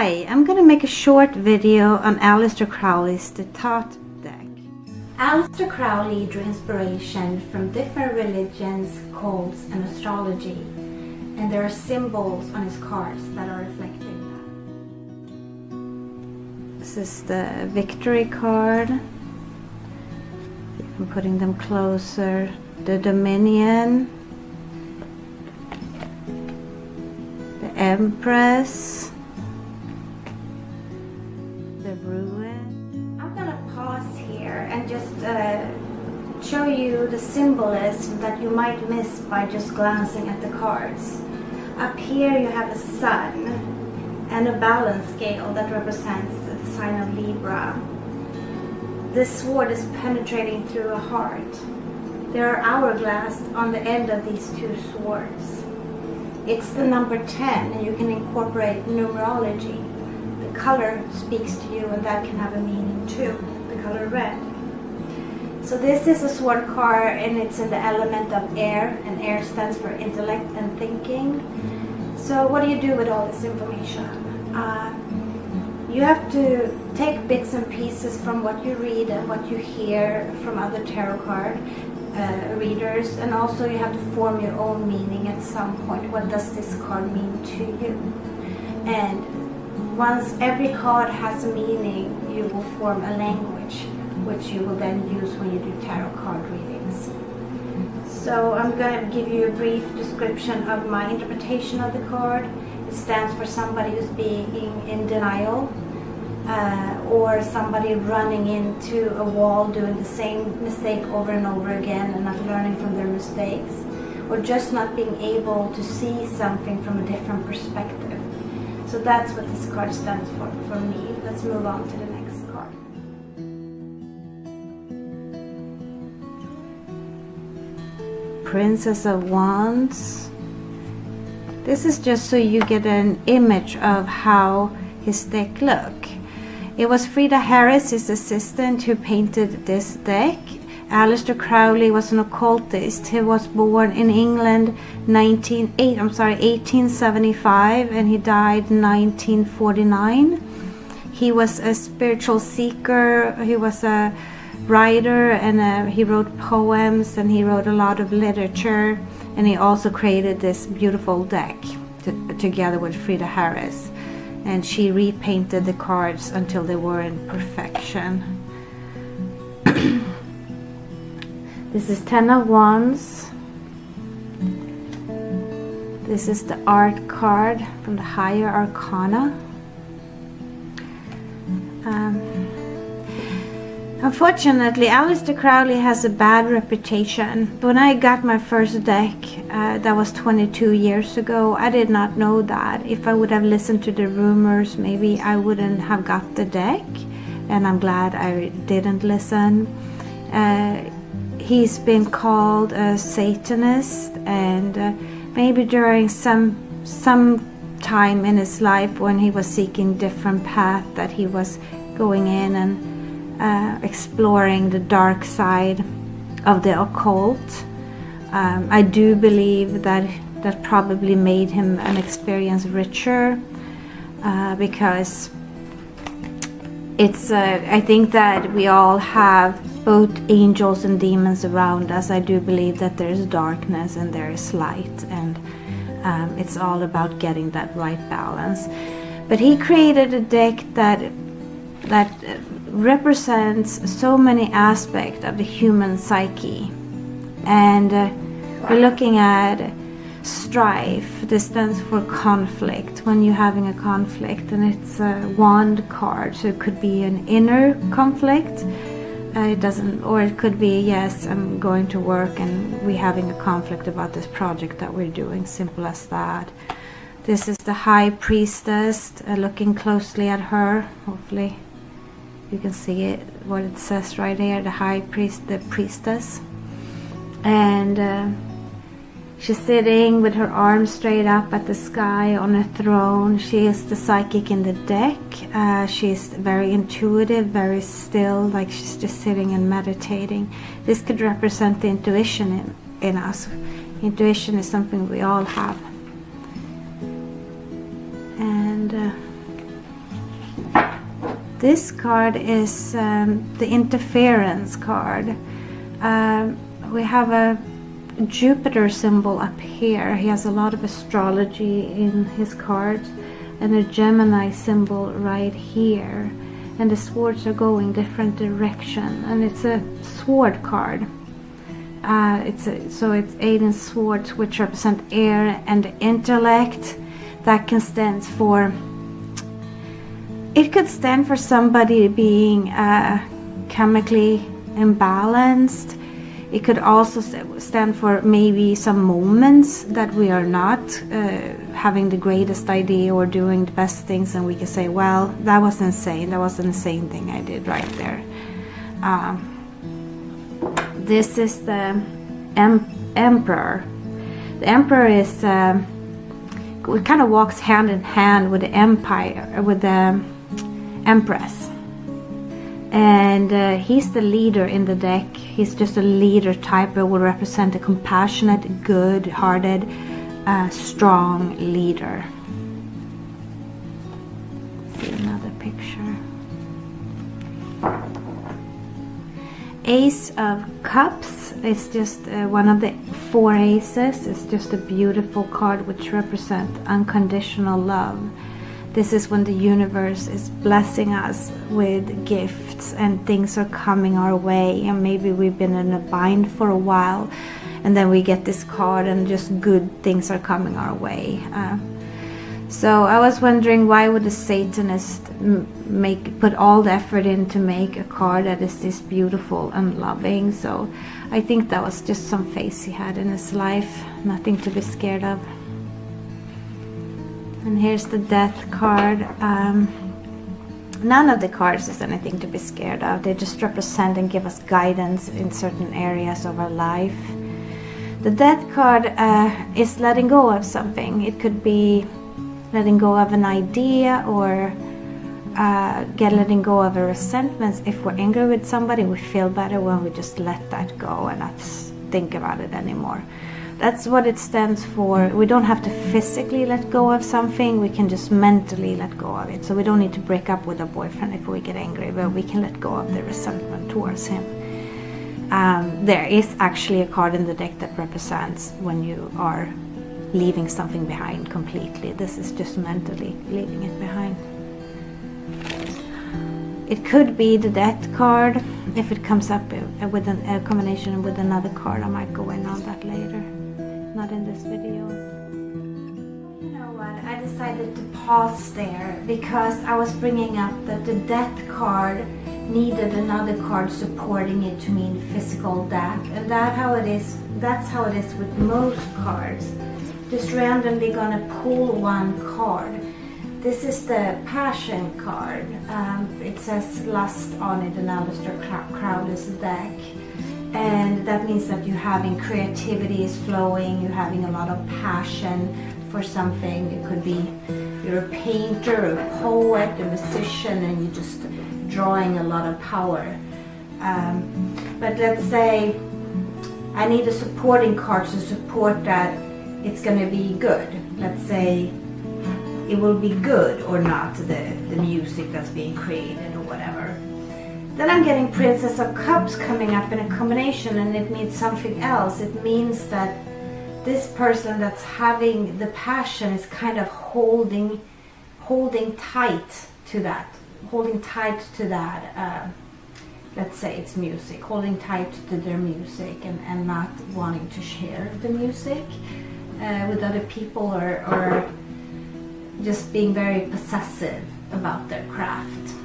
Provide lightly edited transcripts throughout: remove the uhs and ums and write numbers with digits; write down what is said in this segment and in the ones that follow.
Hi, I'm going to make a short video on Aleister Crowley's The Thoth deck. Aleister Crowley drew inspiration from different religions, cults, and astrology, and there are symbols on his cards that are reflecting that. This is the victory card. I'm putting them closer. The Dominion, the Empress, the Ruin. I'm gonna pause here and just show you the symbolism that you might miss by just glancing at the cards. Up here you have a sun and a balance scale that represents the sign of Libra. This sword is penetrating through a heart. There are hourglass on the end of these two swords. It's the number 10, and you can incorporate numerology. The color speaks to you, and that can have a meaning too, the color red. So this is a sword card, and it's in the element of air, and air stands for intellect and thinking. So what do you do with all this information? You have to take bits and pieces from what you read and what you hear from other tarot card readers, and also you have to form your own meaning at some point. What does this card mean to you? And once every card has a meaning, you will form a language which you will then use when you do tarot card readings. So I'm going to give you a brief description of my interpretation of the card. It stands for somebody who's being in denial, or somebody running into a wall doing the same mistake over and over again and not learning from their mistakes, or just not being able to see something from a different perspective. So that's what this card stands for me. Let's move on to the next card. Princess of Wands. This is just so you get an image of how his deck look. It was Frieda Harris, his assistant, who painted this deck. Aleister Crowley was an occultist. He was born in England 1875, and he died 1949. He was a spiritual seeker. He was a writer, and he wrote poems, and he wrote a lot of literature, and he also created this beautiful deck together with Frieda Harris. And she repainted the cards until they were in perfection. This is 10 of Wands. This is the art card from the Higher Arcana. Unfortunately, Aleister Crowley has a bad reputation. When I got my first deck, that was 22 years ago, I did not know that. If I would have listened to the rumors, maybe I wouldn't have got the deck. And I'm glad I didn't listen. He's been called a Satanist, and maybe during some time in his life when he was seeking different path, that he was going in and exploring the dark side of the occult. I do believe that probably made him an experience richer, because it's I think that we all have both angels and demons around us. I do believe that there is darkness and there is light, and it's all about getting that right balance. But he created a deck that represents so many aspects of the human psyche, and we're looking at strife. This stands for conflict. When you're having a conflict, and it's a wand card, so it could be an inner conflict. It doesn't, or it could be, yes, I'm going to work and we're having a conflict about this project that we're doing. Simple as that. This is the High Priestess, looking closely at her. Hopefully you can see it, what it says right here, the High Priest, the Priestess. And she's sitting with her arms straight up at the sky on a throne. She is the psychic in the deck. She's very intuitive, very still, like she's just sitting and meditating. This could represent the intuition in us. Intuition is something we all have. And This card is the interference card. We have a Jupiter symbol up here. He has a lot of astrology in his cards, and a Gemini symbol right here. And the swords are going different direction, and it's a sword card. So it's 8 in swords, which represent air and intellect. That can stand for, it could stand for somebody being chemically imbalanced. It could also stand for maybe some moments that we are not having the greatest idea or doing the best things, and we can say, well, that was insane. That was an insane thing I did right there. This is the Emperor. The Emperor is it kind of walks hand in hand with the Empire, with the Empress. And he's the leader in the deck. He's just a leader type that will represent a compassionate, good-hearted, strong leader. Let's see another picture. Ace of Cups is just one of the 4 aces. It's just a beautiful card which represents unconditional love. This is when the universe is blessing us with gifts and things are coming our way, and maybe we've been in a bind for a while, and then we get this card and just good things are coming our way. So I was wondering, why would a Satanist put all the effort in to make a card that is this beautiful and loving? So I think that was just some phase he had in his life, nothing to be scared of. And here's the Death card. None of the cards is anything to be scared of. They just represent and give us guidance in certain areas of our life. The Death card is letting go of something. It could be letting go of an idea, or letting go of a resentment. If we're angry with somebody, we feel better when we just let that go and not think about it anymore. That's what it stands for. We don't have to physically let go of something. We can just mentally let go of it. So we don't need to break up with a boyfriend if we get angry, but we can let go of the resentment towards him. There is actually a card in the deck that represents when you are leaving something behind completely. This is just mentally leaving it behind. It could be the Death card. If it comes up with a combination with another card, I might go in on that later. Not in this video. You know what? I decided to pause there because I was bringing up that the Death card needed another card supporting it to mean physical death, and that's how it is with most cards. Just randomly gonna pull one card. This is the Passion card. It says lust on it in Aleister Crowley's deck. And that means that you're having creativity is flowing, you're having a lot of passion for something. It could be you're a painter, a poet, a musician, and you're just drawing a lot of power. But let's say I need a supporting card to support that it's going to be good. Let's say it will be good or not, the music that's being created or whatever. Then I'm getting Princess of Cups coming up in a combination, and it means something else. It means that this person that's having the passion is kind of holding tight to that. Let's say it's music, holding tight to their music and not wanting to share the music with other people, or just being very possessive about their craft.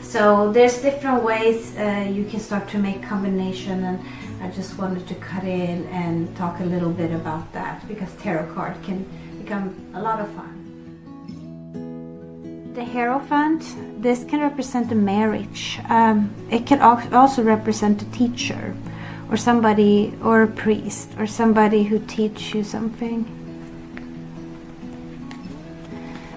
So there's different ways you can start to make combination, and I just wanted to cut in and talk a little bit about that because tarot card can become a lot of fun. The Hierophant, this can represent a marriage. It can also represent a teacher or somebody, or a priest, or somebody who teaches you something.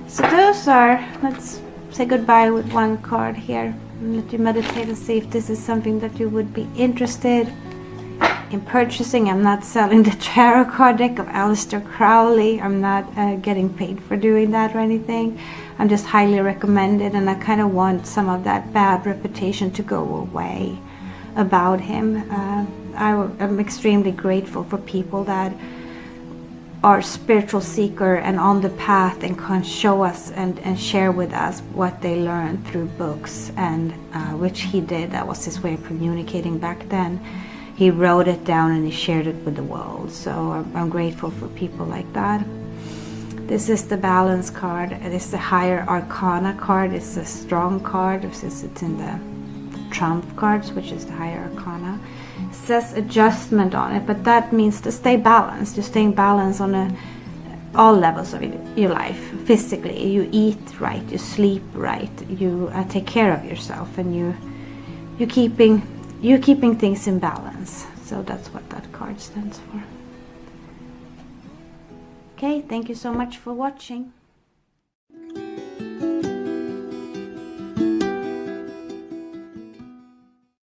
So those are, let's say goodbye with one card here and let you meditate and see if this is something that you would be interested in purchasing. I'm not selling the tarot card deck of Aleister Crowley. I'm not getting paid for doing that or anything. I'm just highly recommended, and I kind of want some of that bad reputation to go away about him. I'm extremely grateful for people that are spiritual seeker and on the path and can show us and share with us what they learned through books, and which he did. That was his way of communicating back then. He wrote it down and he shared it with the world. So I'm grateful for people like that. This is the balance card. It is the higher arcana card. It's a strong card since it's in the trump cards, which is the higher arcana. It says adjustment on it, but that means to stay balanced. You're staying balanced on all levels of your life. Physically, you eat right, you sleep right, you take care of yourself, and you're keeping things in balance. So that's what that card stands for. Okay, thank you so much for watching.